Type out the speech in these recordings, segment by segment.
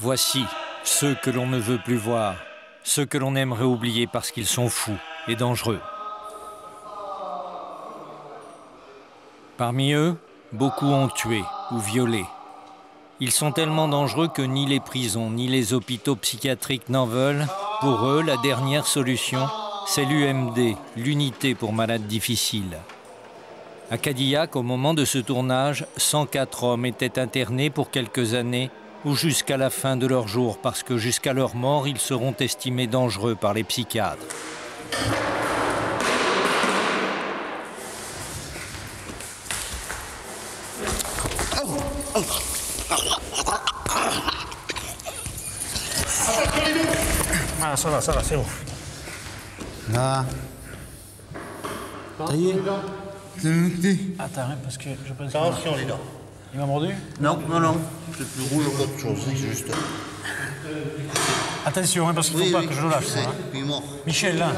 Voici ceux que l'on ne veut plus voir, ceux que l'on aimerait oublier parce qu'ils sont fous et dangereux. Parmi eux, beaucoup ont tué ou violé. Ils sont tellement dangereux que ni les prisons ni les hôpitaux psychiatriques n'en veulent. Pour eux, la dernière solution, c'est l'UMD, l'unité pour malades difficiles. À Cadillac, au moment de ce tournage, 104 hommes étaient internés pour quelques années ou jusqu'à la fin de leur jour, parce que jusqu'à leur mort, ils seront estimés dangereux par les psychiatres. Ah, ça va, c'est bon. Là. Ça y est. Attends, hein, parce que je pense Attention, les dents. Il m'a mordu? Non. C'est plus rouge qu'autre chose, c'est juste. Attention, hein, parce qu'il ne faut pas que je le lâche. Ça, hein. Il est mort. Michel, là.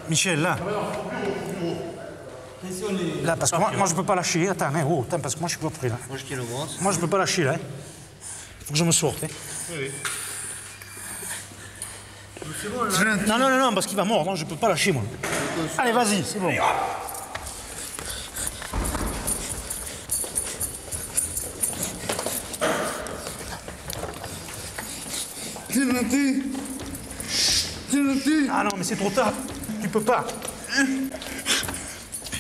Michel, là. Là, parce que moi je ne peux pas lâcher. Attends, hein, oh, attends, parce que moi, je suis pas prêt, là. Moi, je tiens le bras. Moi, je ne peux pas lâcher, là. Il faut que je me sorte. Hein. Oui. C'est bon, là. Non, parce qu'il va mordre. Je ne peux pas lâcher, moi. Allez, vas-y, c'est bon. Ah non, mais c'est trop tard. Tu peux pas.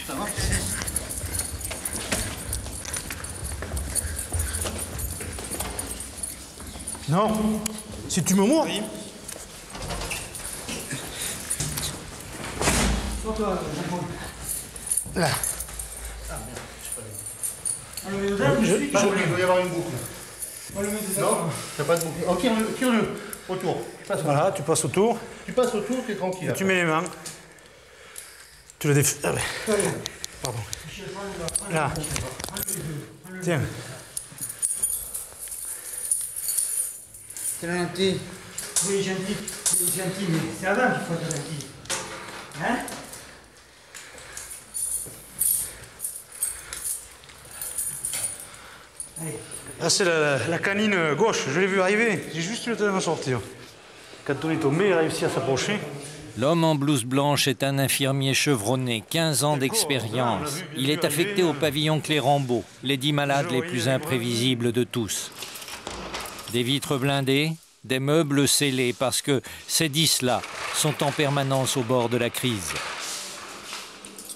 Ça va? Non. Si tu me mords. Oui. Là. Il doit y avoir une boucle. Non, t'as pas de boucle. Oh, tire-le. Autour. Voilà, tu passes autour. Tu passes autour, t'es tranquille. Et tu mets les mains. Tu le défais. Ah ouais. Pardon. Là. Tiens. T'es gentil. Oui, gentil, mais c'est avant qu'il faut être gentil. Hein? Là, c'est la canine gauche. Je l'ai vu arriver. J'ai juste eu le temps de m'en sortir. Quand on est tombé, il a réussi à s'approcher. L'homme en blouse blanche est un infirmier chevronné, 15 ans d'expérience. Il est affecté au pavillon Clérambault, les 10 malades les plus imprévisibles de tous. Des vitres blindées, des meubles scellés, parce que ces 10-là sont en permanence au bord de la crise.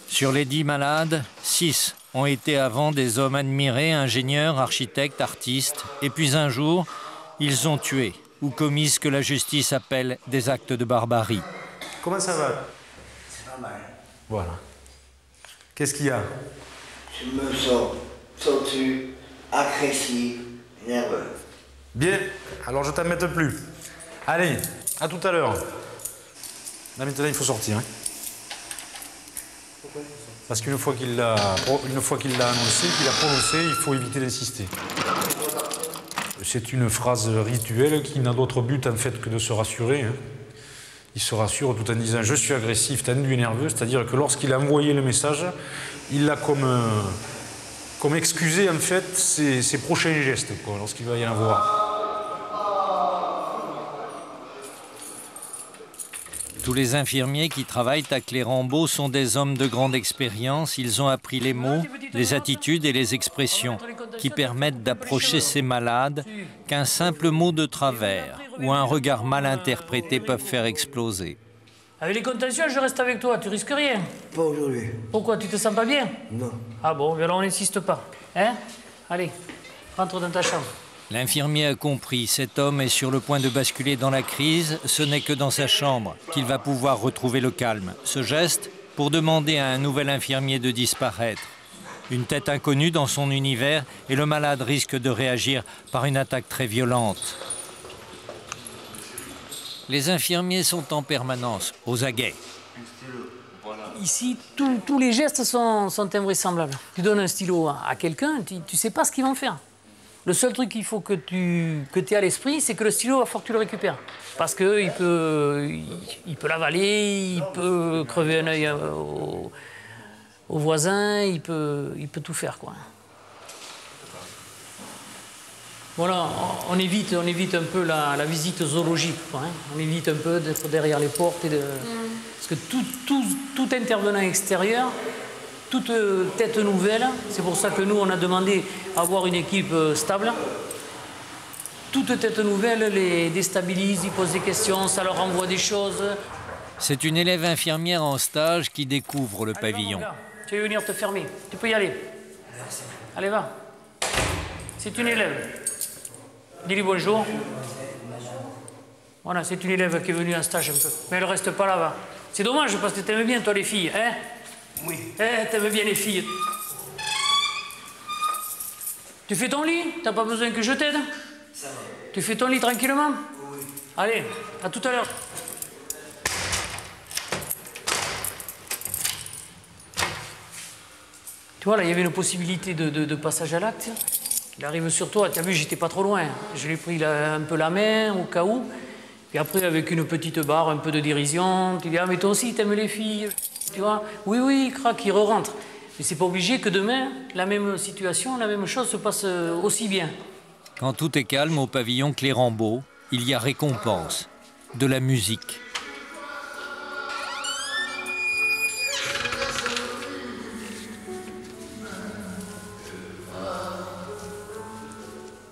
Sur les 10 malades, 6 ont été avant des hommes admirés, ingénieurs, architectes, artistes, et puis un jour, ils ont tué ou commis ce que la justice appelle des actes de barbarie. Comment ça va? C'est pas mal. Voilà. Qu'est-ce qu'il y a? Je me sens tordu, agressif, nerveux. Bien, alors je t'embête plus. Allez, à tout à l'heure. Là maintenant il faut sortir. Hein. Parce qu'une fois qu'il l'a annoncé, qu'il a prononcé, il faut éviter d'insister. C'est une phrase rituelle qui n'a d'autre but en fait que de se rassurer. Hein. Il se rassure tout en disant « je suis agressif, tendu et nerveux », c'est-à-dire que lorsqu'il a envoyé le message, il l'a comme excusé en fait ses prochains gestes, lorsqu'il va y en avoir. Tous les infirmiers qui travaillent à Clérambault sont des hommes de grande expérience. Ils ont appris les mots, les attitudes et les expressions qui permettent d'approcher ces malades qu'un simple mot de travers ou un regard mal interprété peuvent faire exploser. Avec les contentieux, je reste avec toi, tu risques rien. Pas aujourd'hui. Pourquoi, tu te sens pas bien? Non. Ah bon, alors on n'insiste pas. Hein? Allez, rentre dans ta chambre. L'infirmier a compris, cet homme est sur le point de basculer dans la crise. Ce n'est que dans sa chambre qu'il va pouvoir retrouver le calme. Ce geste pour demander à un nouvel infirmier de disparaître. Une tête inconnue dans son univers et le malade risque de réagir par une attaque très violente. Les infirmiers sont en permanence, aux aguets. Ici, tous les gestes sont invraisemblables. Tu donnes un stylo à quelqu'un, tu sais pas ce qu'il va en faire. Le seul truc qu'il faut que tu aies à l'esprit, c'est que le stylo, il va falloir que tu le récupères. Parce qu'il peut l'avaler, il peut crever un œil au voisin, il peut tout faire, quoi. Voilà, on évite un peu la visite zoologique, quoi, hein. On évite un peu d'être derrière les portes. Parce que tout intervenant extérieur, toute tête nouvelle, c'est pour ça que nous, on a demandé à avoir une équipe stable. Toute tête nouvelle les déstabilise, ils posent des questions, ça leur envoie des choses. C'est une élève infirmière en stage qui découvre le pavillon. Allez, tu veux venir te fermer, tu peux y aller. Merci. Allez, va. C'est une élève. Dis-lui bonjour. Voilà, c'est une élève qui est venue en stage un peu. Mais elle ne reste pas là, va. C'est dommage parce que tu aimes bien, toi, les filles, hein? Oui. Eh, tu aimes bien les filles. Tu fais ton lit? T'as pas besoin que je t'aide? Ça va. Tu fais ton lit tranquillement? Oui. Allez, à tout à l'heure. Tu vois, là, il y avait une possibilité de passage à l'acte. Il arrive sur toi, tu as vu, j'étais pas trop loin. Je lui ai pris un peu la main, au cas où. Et après, avec une petite barre, un peu de dérision, tu dis, ah, mais toi aussi, t'aimes les filles. Tu vois? Oui, oui, il craque, il re-rentre. Mais c'est pas obligé que demain, la même situation, la même chose se passe aussi bien. Quand tout est calme au pavillon Clérambault, il y a récompense, de la musique.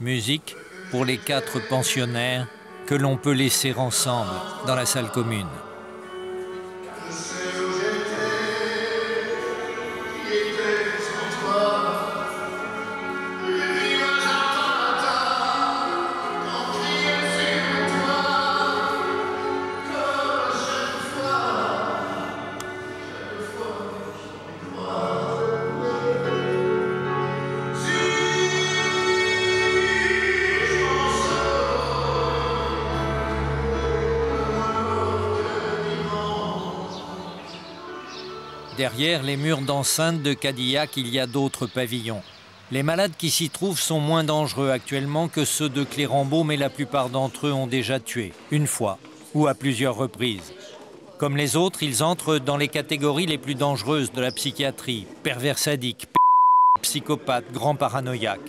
Musique pour les 4 pensionnaires que l'on peut laisser ensemble dans la salle commune. Derrière les murs d'enceinte de Cadillac, il y a d'autres pavillons. Les malades qui s'y trouvent sont moins dangereux actuellement que ceux de Clérambault, mais la plupart d'entre eux ont déjà tué, une fois ou à plusieurs reprises. Comme les autres, ils entrent dans les catégories les plus dangereuses de la psychiatrie, pervers sadiques, psychopathes, grands paranoïaques.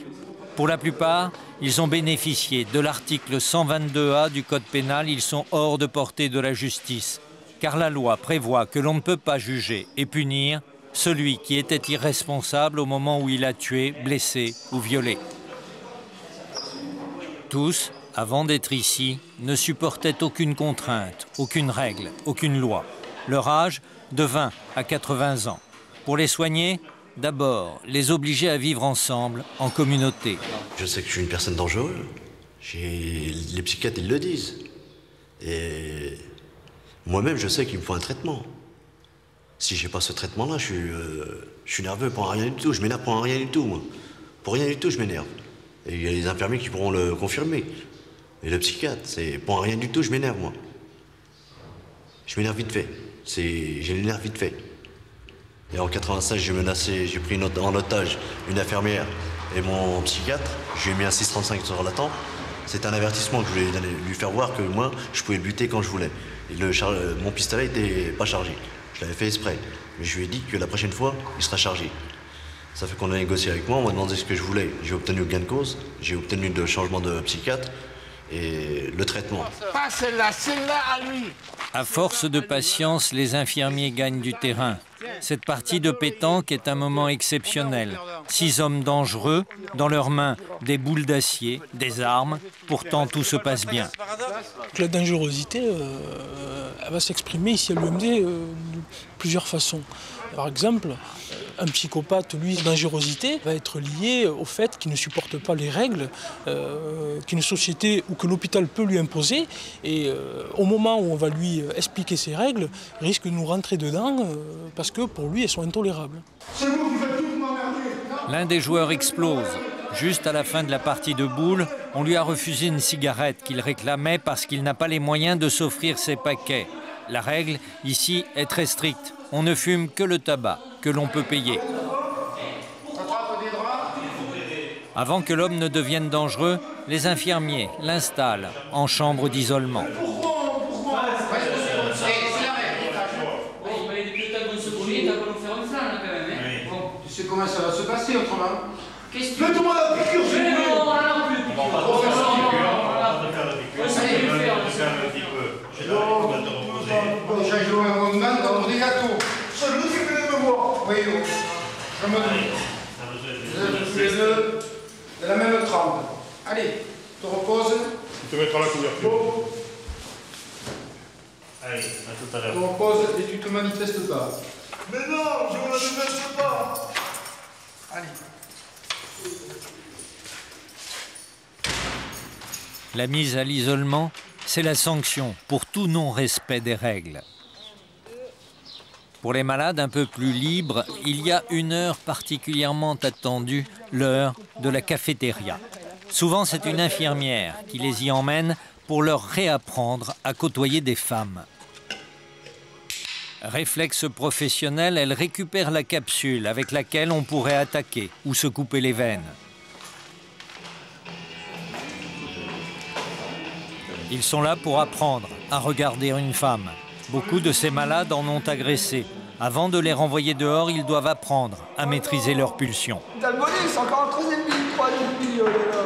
Pour la plupart, ils ont bénéficié de l'article 122A du Code pénal, ils sont hors de portée de la justice. Car la loi prévoit que l'on ne peut pas juger et punir celui qui était irresponsable au moment où il a tué, blessé ou violé. Tous, avant d'être ici, ne supportaient aucune contrainte, aucune règle, aucune loi. Leur âge, de 20 à 80 ans. Pour les soigner, d'abord, les obliger à vivre ensemble, en communauté. Je sais que je suis une personne dangereuse. Les psychiatres, ils le disent. Et moi-même, je sais qu'il me faut un traitement. Si j'ai pas ce traitement-là, je suis nerveux pour rien du tout. Je m'énerve pour rien du tout, moi. Pour rien du tout, je m'énerve. Et il y a les infirmiers qui pourront le confirmer. Et le psychiatre, c'est pour rien du tout, je m'énerve, moi. Je m'énerve vite fait. J'ai les nerfs vite fait. Et en 96, j'ai pris en otage une infirmière et mon psychiatre. Je lui ai mis un 635 sur la tempe. C'est un avertissement que je voulais lui faire voir que moi, je pouvais le buter quand je voulais. Et mon pistolet n'était pas chargé. Je l'avais fait exprès. Mais je lui ai dit que la prochaine fois, il sera chargé. Ça fait qu'on a négocié avec moi, on m'a demandé ce que je voulais. J'ai obtenu gain de cause, j'ai obtenu le changement de psychiatre et le traitement. Pas celle-là, celle-là à lui. À force de patience, les infirmiers gagnent du terrain. Cette partie de pétanque est un moment exceptionnel. 6 hommes dangereux, dans leurs mains des boules d'acier, des armes. Pourtant, tout se passe bien. La dangerosité, elle va s'exprimer ici à l'UMD de plusieurs façons. Par exemple, un psychopathe, lui, dangerosité va être liée au fait qu'il ne supporte pas les règles qu'une société ou que l'hôpital peut lui imposer. Et au moment où on va lui expliquer ces règles, il risque de nous rentrer dedans parce que pour lui, elles sont intolérables. L'un des joueurs explose. Juste à la fin de la partie de boules, on lui a refusé une cigarette qu'il réclamait parce qu'il n'a pas les moyens de s'offrir ses paquets. La règle, ici, est très stricte. On ne fume que le tabac, que l'on peut payer. Avant que l'homme ne devienne dangereux, les infirmiers l'installent en chambre d'isolement. Tu sais comment ça va se passer autrement? Tout le monde a piqûre. J'ai joué un moment dans des gâteaux. Celui qui venait me voir. Oui, je me dis. Les deux de la même trempe. Allez, te reposes. Tu te mettras la couverture. Allez, à tout à l'heure. Tu te reposes et tu te manifestes pas. Mais non, je ne me manifeste pas. Allez. La mise à l'isolement, c'est la sanction pour tout non-respect des règles. Pour les malades un peu plus libres, il y a une heure particulièrement attendue, l'heure de la cafétéria. Souvent, c'est une infirmière qui les y emmène pour leur réapprendre à côtoyer des femmes. Réflexe professionnel, elle récupère la capsule avec laquelle on pourrait attaquer ou se couper les veines. Ils sont là pour apprendre à regarder une femme. Beaucoup de ces malades en ont agressé. Avant de les renvoyer dehors, ils doivent apprendre à maîtriser leurs pulsions. T'as le bonus, c'est encore un troisième billet, oh là là.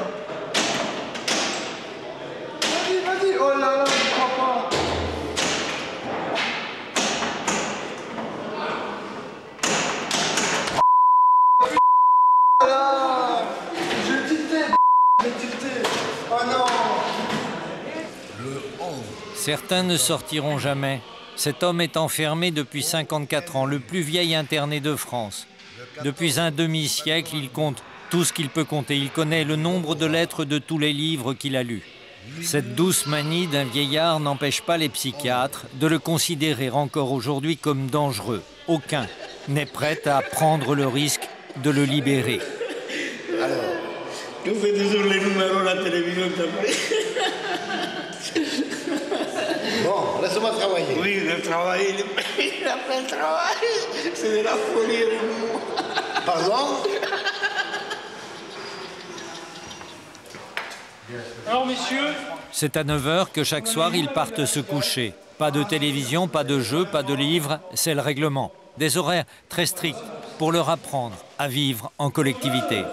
Vas-y, oh là là, je crois pas. Oh là, j'ai tilté. Oh non. Certains ne sortiront jamais. Cet homme est enfermé depuis 54 ans, le plus vieil interné de France. Depuis un demi-siècle, il compte tout ce qu'il peut compter. Il connaît le nombre de lettres de tous les livres qu'il a lus. Cette douce manie d'un vieillard n'empêche pas les psychiatres de le considérer encore aujourd'hui comme dangereux. Aucun n'est prêt à prendre le risque de le libérer. Alors, tu fais toujours les numéros à la télévision, t'as pris. Bon, laisse-moi travailler. Oui, le travail, il a plein de travail. C'est de la folie avec nous. Pardon? Alors, messieurs... C'est à 9 h que chaque soir, ils partent se coucher. Pas de télévision, pas de jeux, pas de livres, c'est le règlement. Des horaires très stricts pour leur apprendre à vivre en collectivité.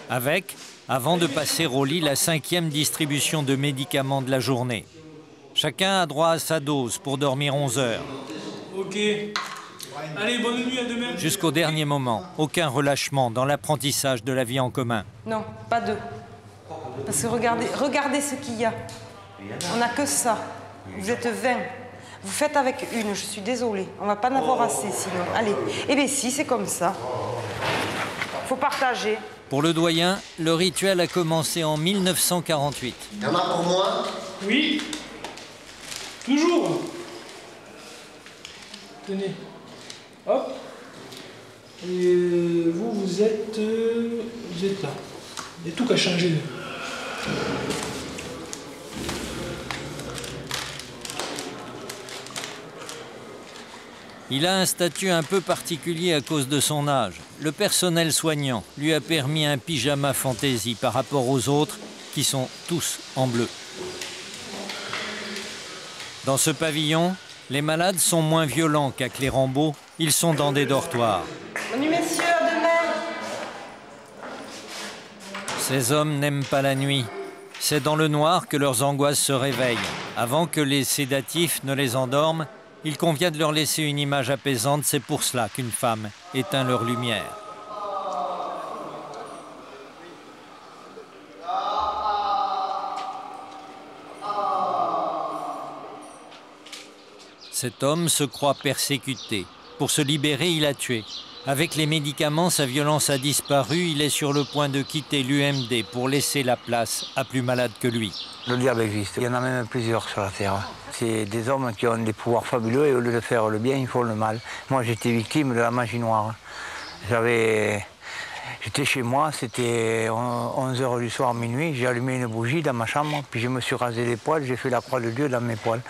Avec, avant de passer au lit, la 5e distribution de médicaments de la journée. Chacun a droit à sa dose pour dormir 11 heures. Ok. Allez, bonne nuit, à demain. Jusqu'au dernier moment, aucun relâchement dans l'apprentissage de la vie en commun. Non, pas deux. Parce que regardez ce qu'il y a. On n'a que ça. Vous êtes 20. Vous faites avec une, je suis désolée. On va pas en avoir assez sinon. Allez. Eh bien si, c'est comme ça. Faut partager. Pour le doyen, le rituel a commencé en 1948. Il y en a pour moi? Oui. Toujours. Tenez. Hop. Et vous êtes là. Il y a tout qu'à changer. Il a un statut un peu particulier à cause de son âge. Le personnel soignant lui a permis un pyjama fantaisie par rapport aux autres qui sont tous en bleu. Dans ce pavillon, les malades sont moins violents qu'à Clérambault. Ils sont dans des dortoirs. Bonne nuit, messieurs, à demain. Ces hommes n'aiment pas la nuit. C'est dans le noir que leurs angoisses se réveillent. Avant que les sédatifs ne les endorment, il convient de leur laisser une image apaisante. C'est pour cela qu'une femme éteint leur lumière. Cet homme se croit persécuté. Pour se libérer, il a tué. Avec les médicaments, sa violence a disparu. Il est sur le point de quitter l'UMD pour laisser la place à plus malades que lui. Le diable existe. Il y en a même plusieurs sur la Terre. C'est des hommes qui ont des pouvoirs fabuleux et au lieu de faire le bien, ils font le mal. Moi, j'étais victime de la magie noire. J'étais chez moi, c'était 11 h du soir, minuit. J'ai allumé une bougie dans ma chambre, puis je me suis rasé les poils, j'ai fait la croix de Dieu dans mes poils.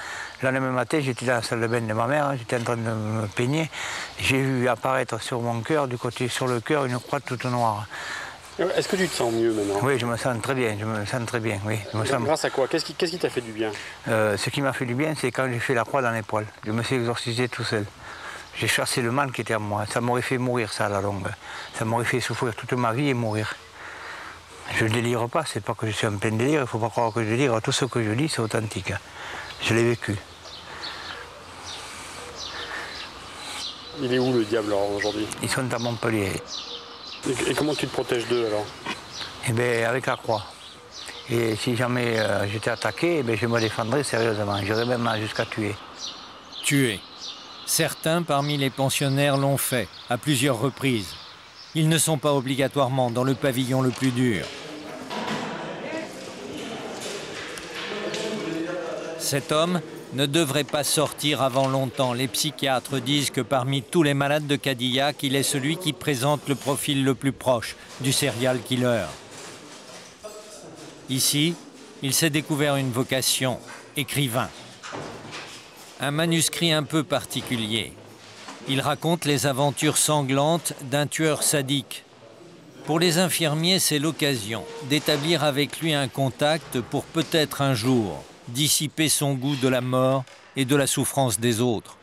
Le lendemain matin, j'étais dans la salle de bain de ma mère, j'étais en train de me peigner. J'ai vu apparaître sur mon cœur, du côté sur le cœur, une croix toute noire. Est-ce que tu te sens mieux maintenant? Oui, je me sens très bien, oui. Grâce à quoi? Qu'est-ce qui t'a fait du bien? Ce qui m'a fait du bien, c'est quand j'ai fait la croix dans les poils. Je me suis exorcisé tout seul. J'ai chassé le mal qui était en moi. Ça m'aurait fait mourir, ça, à la longue. Ça m'aurait fait souffrir toute ma vie et mourir. Je ne délire pas, c'est pas que je suis en plein délire, il ne faut pas croire que je délire. Tout ce que je dis, c'est authentique. Je l'ai vécu. Il est où le diable alors aujourd'hui? Ils sont à Montpellier. Et comment tu te protèges d'eux alors? Eh bien, avec la croix. Et si jamais j'étais attaqué, eh bien, je me défendrais sérieusement. J'irais même jusqu'à tuer. Tuer. Certains parmi les pensionnaires l'ont fait, à plusieurs reprises. Ils ne sont pas obligatoirement dans le pavillon le plus dur. Cet homme ne devrait pas sortir avant longtemps. Les psychiatres disent que parmi tous les malades de Cadillac, il est celui qui présente le profil le plus proche du serial killer. Ici, il s'est découvert une vocation, écrivain. Un manuscrit un peu particulier. Il raconte les aventures sanglantes d'un tueur sadique. Pour les infirmiers, c'est l'occasion d'établir avec lui un contact pour peut-être un jour dissiper son goût de la mort et de la souffrance des autres.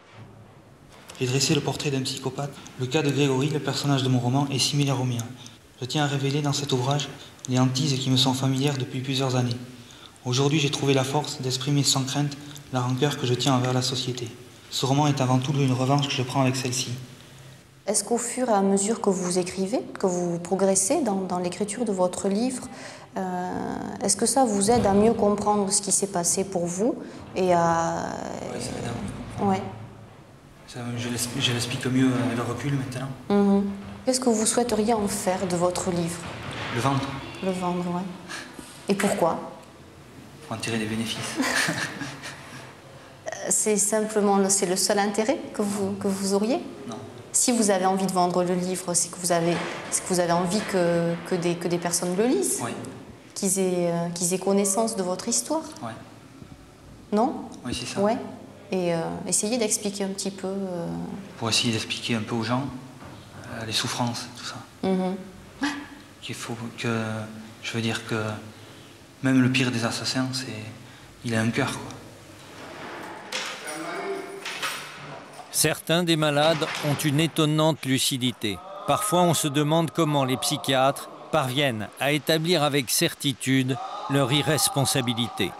J'ai dressé le portrait d'un psychopathe. Le cas de Grégory, le personnage de mon roman, est similaire au mien. Je tiens à révéler dans cet ouvrage les hantises qui me sont familières depuis plusieurs années. Aujourd'hui, j'ai trouvé la force d'exprimer sans crainte la rancœur que je tiens envers la société. Ce roman est avant tout une revanche que je prends avec celle-ci. Est-ce qu'au fur et à mesure que vous écrivez, que vous progressez dans l'écriture de votre livre, est-ce que ça vous aide à mieux comprendre ce qui s'est passé pour vous et à... Oui, ça m'aide. Ouais. Je l'explique mieux avec le recul maintenant. Qu'est-ce que vous souhaiteriez en faire de votre livre? Le vendre. Le vendre, ouais. Et pourquoi? Pour en tirer des bénéfices. C'est simplement le seul intérêt que vous auriez? Non. Si vous avez envie de vendre le livre, c'est que vous avez envie que des personnes le lisent? Oui. Qu'ils aient connaissance de votre histoire? Oui. Non? Oui, c'est ça. Ouais. Et essayez d'expliquer un petit peu... Pour essayer d'expliquer un peu aux gens les souffrances, tout ça. Qu'il faut que... Je veux dire que même le pire des assassins, il a un cœur, quoi. Certains des malades ont une étonnante lucidité. Parfois, on se demande comment les psychiatres parviennent à établir avec certitude leur irresponsabilité.